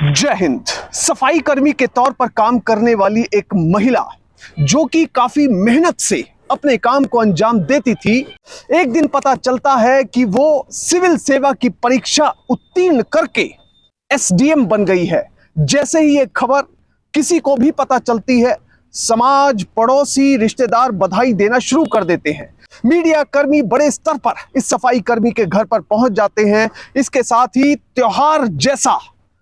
जय हिंद। सफाई कर्मी के तौर पर काम करने वाली एक महिला जो कि काफी मेहनत से अपने काम को अंजाम देती थी, एक दिन पता चलता है कि वो सिविल सेवा की परीक्षा उत्तीर्ण करके एसडीएम बन गई है। जैसे ही ये खबर किसी को भी पता चलती है, समाज, पड़ोसी, रिश्तेदार बधाई देना शुरू कर देते हैं। मीडिया कर्मी बड़े स्तर पर इस सफाई कर्मी के घर पर पहुंच जाते हैं। इसके साथ ही त्योहार जैसा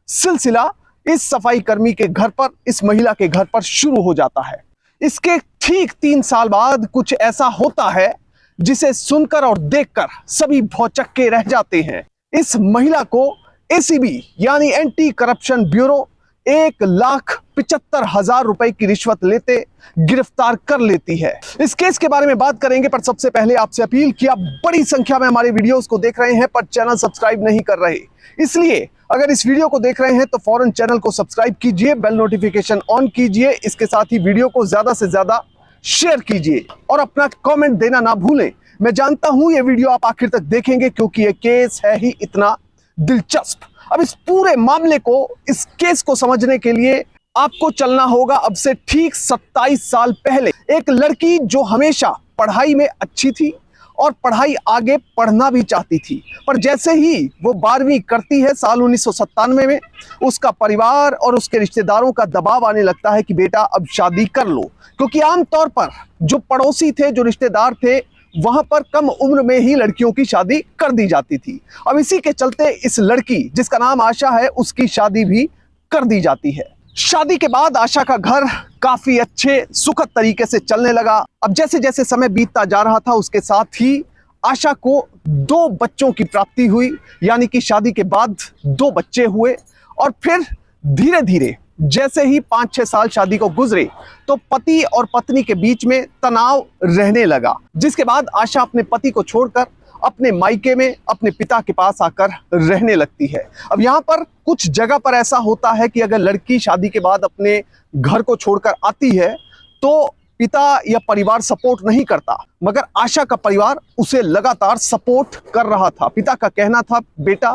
सिलसिला इस सफाई कर्मी के घर पर, इस महिला के घर पर शुरू हो जाता है। इसके ठीक 3 साल बाद कुछ ऐसा होता है जिसे सुनकर और देखकर सभी भौचक्के रह जाते हैं। इस महिला को एसीबी यानी एंटी करप्शन ब्यूरो 1,75,000 रुपए की रिश्वत लेते गिरफ्तार कर लेती है। इस केस के बारे में बात करेंगे, पर सबसे पहले आपसे अपील कि आप बड़ी संख्या में हमारे वीडियोस को देख रहे हैं पर चैनल सब्सक्राइब नहीं कर रहे, इसलिए अगर इस वीडियो को देख रहे हैं तो फौरन चैनल को सब्सक्राइब कीजिए, बेल नोटिफिकेशन ऑन कीजिए। इसके साथ ही वीडियो को ज्यादा से ज्यादा शेयर कीजिए और अपना कमेंट देना ना भूलें। मैं जानता हूं ये वीडियो आप आखिर तक देखेंगे क्योंकि ये केस है ही इतना दिलचस्प। अब इस पूरे मामले को, इस केस को समझने के लिए आपको चलना होगा अब से ठीक 27 साल पहले। एक लड़की जो हमेशा पढ़ाई में अच्छी थी और पढ़ाई आगे पढ़ना भी चाहती थी, पर जैसे ही वो 12वीं करती है साल 1997 में, उसका परिवार और उसके रिश्तेदारों का दबाव आने लगता है कि बेटा अब शादी कर लो, क्योंकि आमतौर पर जो पड़ोसी थे, जो रिश्तेदार थे, वहां पर कम उम्र में ही लड़कियों की शादी कर दी जाती थी। अब इसी के चलते इस लड़की जिसका नाम आशा है, उसकी शादी भी कर दी जाती है। शादी के बाद आशा का घर काफी अच्छे सुखद तरीके से चलने लगा। अब जैसे जैसे समय बीतता जा रहा था, उसके साथ ही आशा को 2 बच्चों की प्राप्ति हुई, यानी कि शादी के बाद 2 बच्चे हुए। और फिर धीरे धीरे जैसे ही 5-6 साल शादी को गुजरे तो पति और पत्नी के बीच में तनाव रहने लगा, जिसके बाद आशा अपने पति को छोड़कर अपने मायके में अपने पिता के पास आकर रहने लगती है। अब यहाँ पर कुछ जगह पर ऐसा होता है कि अगर लड़की शादी के बाद अपने घर को छोड़कर आती है तो पिता या परिवार सपोर्ट नहीं करता, मगर आशा का परिवार उसे लगातार सपोर्ट कर रहा था। पिता का कहना था, बेटा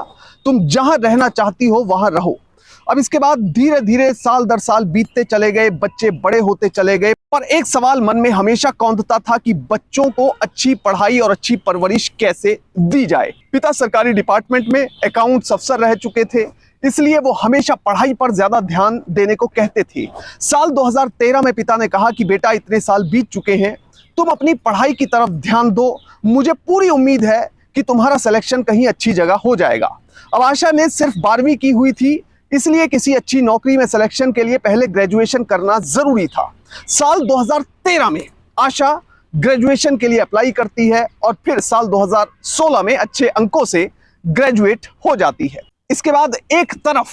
तुम जहां रहना चाहती हो वहां रहो। अब इसके बाद धीरे धीरे साल दर साल बीतते चले गए, बच्चे बड़े होते चले गए, पर एक सवाल मन में हमेशा कौंधता था कि बच्चों को अच्छी पढ़ाई और अच्छी परवरिश कैसे दी जाए। पिता सरकारी डिपार्टमेंट में अकाउंट्स अफसर रह चुके थे, इसलिए वो हमेशा पढ़ाई पर ज्यादा ध्यान देने को कहते थे। साल 2013 में पिता ने कहा कि बेटा इतने साल बीत चुके हैं, तुम अपनी पढ़ाई की तरफ ध्यान दो, मुझे पूरी उम्मीद है कि तुम्हारा सिलेक्शन कहीं अच्छी जगह हो जाएगा। अब आशा ने सिर्फ 12वीं की हुई थी, इसलिए किसी अच्छी नौकरी में सिलेक्शन के लिए पहले ग्रेजुएशन करना जरूरी था। साल 2013 में आशा ग्रेजुएशन के लिए अप्लाई करती है और फिर साल 2016 में अच्छे अंकों से ग्रेजुएट हो जाती है। इसके बाद एक तरफ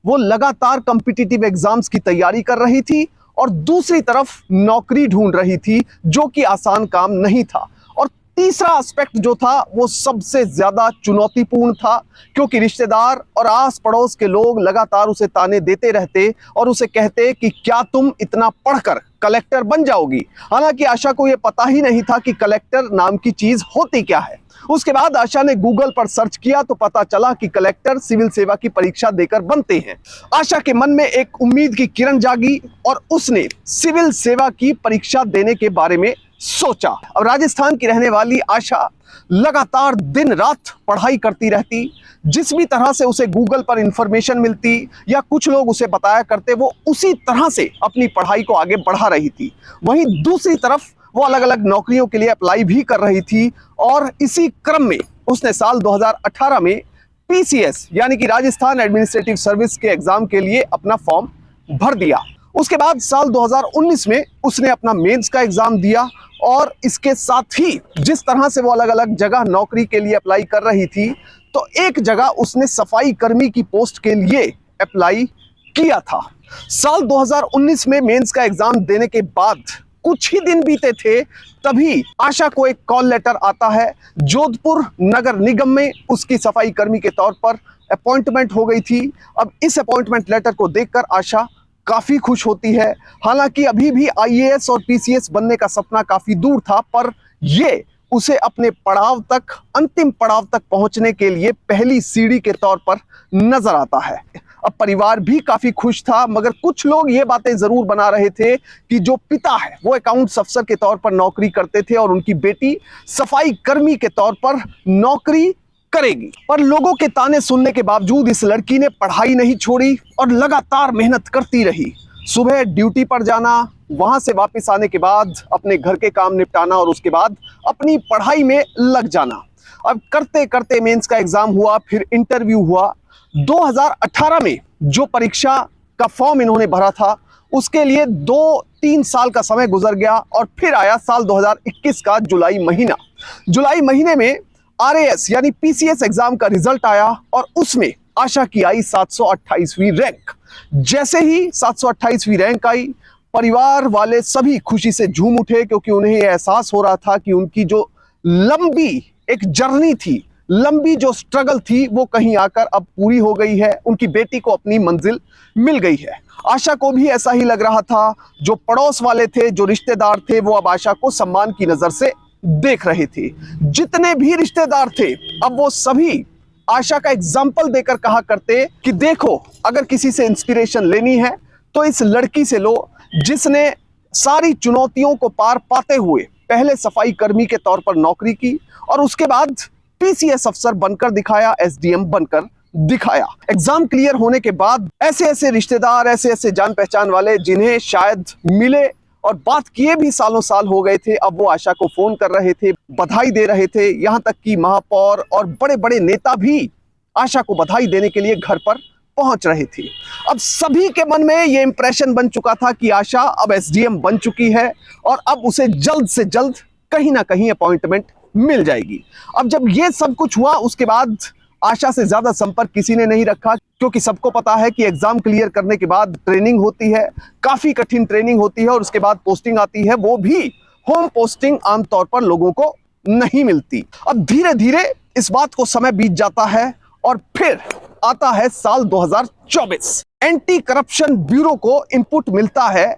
वो लगातार कॉम्पिटिटिव एग्जाम्स की तैयारी कर रही थी और दूसरी तरफ नौकरी ढूंढ रही थी, जो कि आसान काम नहीं था। और तीसरा एस्पेक्ट जो था वो सबसे ज्यादा चुनौतीपूर्ण था, क्योंकि रिश्तेदार और आस पड़ोस के लोग लगातार उसे ताने देते रहते और उसे कहते कि क्या तुम इतना पढ़कर कलेक्टर बन जाओगी। हालांकि आशा को यह पता ही नहीं था कि कलेक्टर नाम की चीज होती क्या है। उसके बाद आशा ने गूगल पर सर्च किया तो पता चला कि कलेक्टर सिविल सेवा की परीक्षा देकर बनते हैं। आशा के मन में एक उम्मीद की किरण जागी और उसने सिविल सेवा की परीक्षा देने के बारे में सोचा। अब राजस्थान की रहने वाली आशा लगातार दिन रात पढ़ाई करती रहती। जिस भी तरह से उसे गूगल पर इंफॉर्मेशन मिलती या कुछ लोग उसे बताया करते, वो उसी तरह से अपनी पढ़ाई को आगे बढ़ा रही थी। वहीं दूसरी तरफ वो अलग अलग नौकरियों के लिए अप्लाई भी कर रही थी और इसी क्रम में उसने साल 2018 में पीसीएस यानी कि राजस्थान एडमिनिस्ट्रेटिव सर्विस के एग्जाम के लिए अपना फॉर्म भर दिया। उसके बाद साल 2019 में उसने अपना मेंस का एग्जाम दिया और इसके साथ ही जिस तरह से वो अलग अलग जगह नौकरी के लिए अप्लाई कर रही थी, तो एक जगह उसने सफाई कर्मी की पोस्ट के लिए अप्लाई किया था। साल 2019 में मेंस का एग्जाम देने के बाद कुछ ही दिन बीते थे, तभी आशा को एक कॉल लेटर आता है। जोधपुर नगर निगम में उसकी सफाई कर्मी के तौर पर अपॉइंटमेंट हो गई थी। अब इस अपॉइंटमेंट लेटर को देखकर आशा काफी खुश होती है। हालांकि अभी भी आईएएस और पीसीएस बनने का सपना काफी दूर था, पर ये उसे अपने पड़ाव तक, अंतिम पड़ाव तक पहुंचने के लिए पहली सीढ़ी के तौर पर नजर आता है। अब परिवार भी काफी खुश था, मगर कुछ लोग ये बातें जरूर बना रहे थे कि जो पिता है वो अकाउंट्स अफसर के तौर पर नौकरी करते थे और उनकी बेटी सफाई कर्मी के तौर पर नौकरी करेगी। पर लोगों के ताने सुनने के बावजूद इस लड़की ने पढ़ाई नहीं छोड़ी और लगातार मेहनत करती रही। सुबह ड्यूटी पर जाना, वहां से वापस आने के बाद अपने घर के काम निपटाना और उसके बाद अपनी पढ़ाई में लग जाना। अब करते करते मेंस का एग्जाम हुआ, फिर इंटरव्यू हुआ। 2018 में जो परीक्षा का फॉर्म इन्होंने भरा था उसके लिए 2-3 साल का समय गुजर गया और फिर आया साल 2021 का जुलाई महीना। जुलाई महीने में RAS यानी PCS एग्जाम का रिजल्ट आया और उसमें आशा की आई 728वीं रैंक। जैसे ही 728वीं रैंक आई, परिवार वाले सभी खुशी से झूम उठे, क्योंकि उन्हें यह एहसास हो रहा था कि उनकी जो लंबी एक जर्नी थी, लंबी जो स्ट्रगल थी, वो कहीं आकर अब पूरी हो गई है। उनकी बेटी को अपनी मंजिल मिल गई है। आशा को भी ऐसा ही लग रहा था। जो पड़ोस वाले थे, जो रिश्तेदार थे, वो अब आशा को सम्मान की नजर से देख रहे थे। जितने भी रिश्तेदार थे, अब वो सभी आशा का एग्जाम्पल देकर कहा करते कि देखो, अगर किसी से इंस्पिरेशन लेनी है तो इस लड़की से लो, जिसने सारी चुनौतियों को पार पाते हुए पहले सफाई कर्मी के तौर पर नौकरी की और उसके बाद PCS अफसर बनकर दिखाया, SDM बनकर दिखाया। एग्जाम क्लियर होने के बाद ऐसे ऐसे रिश्तेदार, ऐसे ऐसे जान पहचान वाले जिन्हें शायद मिले और बात किए भी सालों साल हो गए थे, अब वो आशा को फोन कर रहे थे, बधाई दे रहे थे। यहां तक कि महापौर और बड़े बड़े नेता भी आशा को बधाई देने के लिए घर पर पहुंच रहे थे। अब सभी के मन में यह इंप्रेशन बन चुका था कि आशा अब SDM बन चुकी है और अब उसे जल्द से जल्द कहीं ना कहीं अपॉइंटमेंट मिल जाएगी। अब जब ये सब कुछ हुआ, उसके बाद आशा से ज्यादा संपर्क किसी ने नहीं रखा, क्योंकि सबको पता है कि एग्जाम क्लियर करने के बाद ट्रेनिंग होती है, काफी कठिन ट्रेनिंग होती है और उसके बाद पोस्टिंग आती है। वो भी होम पोस्टिंग आमतौर पर लोगों को नहीं मिलती। अब धीरे धीरे इस बात को समय बीत जाता है और फिर आता है साल 2024। एंटी करप्शन ब्यूरो को इनपुट मिलता है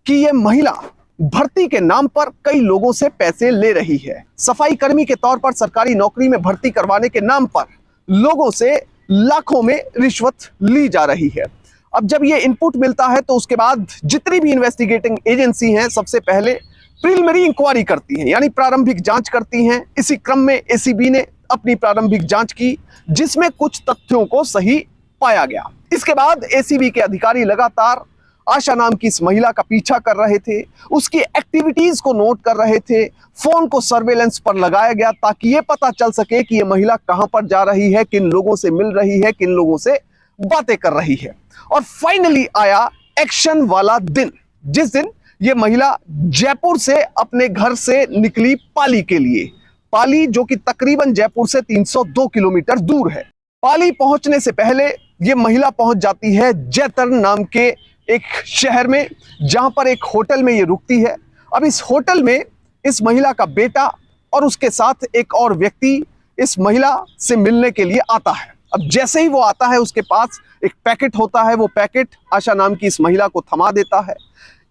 कि यह महिला भर्ती के नाम पर कई लोगों से पैसे ले रही है। सफाई कर्मी के तौर पर सरकारी नौकरी में भर्ती करवाने के नाम पर लोगों से लाखों में रिश्वत ली जा रही है। अब जब ये इनपुट मिलता है तो उसके बाद जितनी भी इन्वेस्टिगेटिंग एजेंसी हैं, सबसे पहले प्रिलिमिनरी इंक्वायरी करती हैं, यानी प्रारंभिक जांच करती हैं। इसी क्रम में ACB ने अपनी प्रारंभिक जांच की, जिसमें कुछ तथ्यों को सही पाया गया। इसके बाद ACB के अधिकारी लगातार आशा नाम की इस महिला का पीछा कर रहे थे, उसकी एक्टिविटीज को नोट कर रहे थे। फोन को सर्वेलेंस पर लगाया गया ताकि ये पता चल सके कि ये महिला कहां पर जा रही है, किन लोगों से मिल रही है, किन लोगों से बातें कर रही है। और फाइनली आया एक्शन वाला दिन, जिस दिन ये महिला जयपुर से अपने घर से निकली पाली के लिए। पाली जो कि तकरीबन जयपुर से 302 किलोमीटर दूर है। पाली पहुंचने से पहले ये महिला पहुंच जाती है जैतरन नाम के एक शहर में, जहां पर एक होटल में ये रुकती है। अब इस होटल में इस महिला का बेटा और उसके साथ एक और व्यक्ति इस महिला से मिलने के लिए आता है। अब जैसे ही वो आता है, उसके पास एक पैकेट होता है। वो पैकेट आशा नाम की इस महिला को थमा देता है।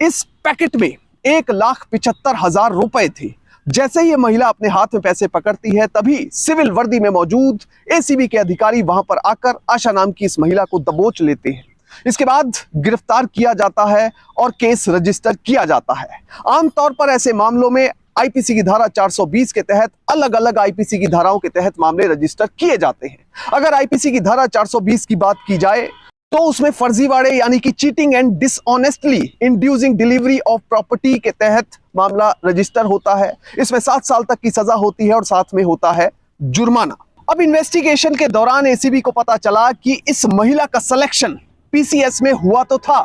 इस पैकेट में 1,75,000 रुपए थे। जैसे ही ये महिला अपने हाथ में पैसे पकड़ती है, तभी सिविल वर्दी में मौजूद ACB के अधिकारी वहां पर आकर आशा नाम की इस महिला को दबोच लेते हैं। इसके बाद गिरफ्तार किया जाता है और केस रजिस्टर किया जाता है। आमतौर पर ऐसे मामलों में IPC की धारा 420 के तहत अलग अलग IPC की धाराओं के तहत मामले रजिस्टर किए जाते हैं। अगर IPC की धारा 420 की बात की जाए तो उसमें फर्जीवाड़े यानी कि cheating and dishonestly inducing delivery of property के तहत मामला रजिस्टर होता है। इसमें 7 साल तक की सजा होती है और साथ में होता है जुर्माना। अब इन्वेस्टिगेशन के दौरान ACB को पता चला कि इस महिला का सिलेक्शन PCS में हुआ तो था,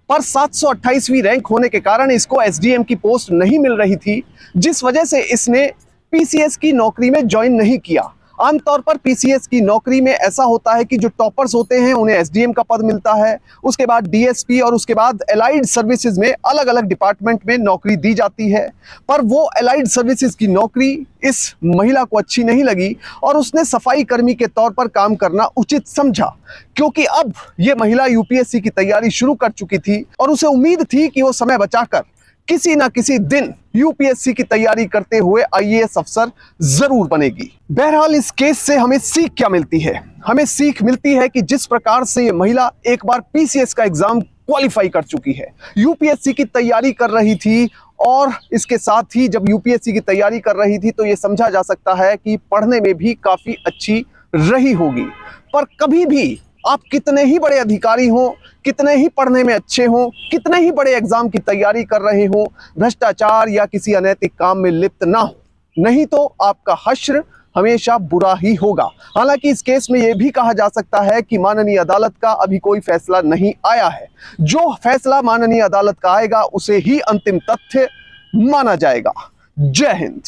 पर 728वीं रैंक होने के कारण इसको SDM की पोस्ट नहीं मिल रही थी, जिस वजह से इसने PCS की नौकरी में ज्वाइन नहीं किया। आमतौर पर PCS की नौकरी में ऐसा होता है कि जो टॉपर्स होते हैं उन्हें SDM का पद मिलता है, उसके बाद DSP और उसके बाद एलाइड सर्विसेज में अलग अलग डिपार्टमेंट में नौकरी दी जाती है। पर वो एलाइड सर्विसेज की नौकरी इस महिला को अच्छी नहीं लगी और उसने सफाई कर्मी के तौर पर काम करना उचित समझा, क्योंकि अब ये महिला UPSC की तैयारी शुरू कर चुकी थी और उसे उम्मीद थी कि वो समय बचाकर किसी ना किसी दिन यूपीएससी की तैयारी करते हुए आईएएस अफसर जरूर बनेगी। बहरहाल इस केस से हमें सीख क्या मिलती है? हमें सीख मिलती है कि जिस प्रकार से ये महिला एक बार पीसीएस का एग्जाम क्वालिफाई कर चुकी है, यूपीएससी की तैयारी कर रही थी, और इसके साथ ही जब यूपीएससी की तैयारी कर रही थी तो ये समझा जा सकता है कि पढ़ने में भी काफी अच्छी रही होगी। पर कभी भी आप कितने ही बड़े अधिकारी हो, कितने ही पढ़ने में अच्छे हो, कितने ही बड़े एग्जाम की तैयारी कर रहे हो, भ्रष्टाचार या किसी अनैतिक काम में लिप्त ना हो, नहीं तो आपका हश्र हमेशा बुरा ही होगा। हालांकि इस केस में यह भी कहा जा सकता है कि माननीय अदालत का अभी कोई फैसला नहीं आया है। जो फैसला माननीय अदालत का आएगा उसे ही अंतिम तथ्य माना जाएगा। जय हिंद।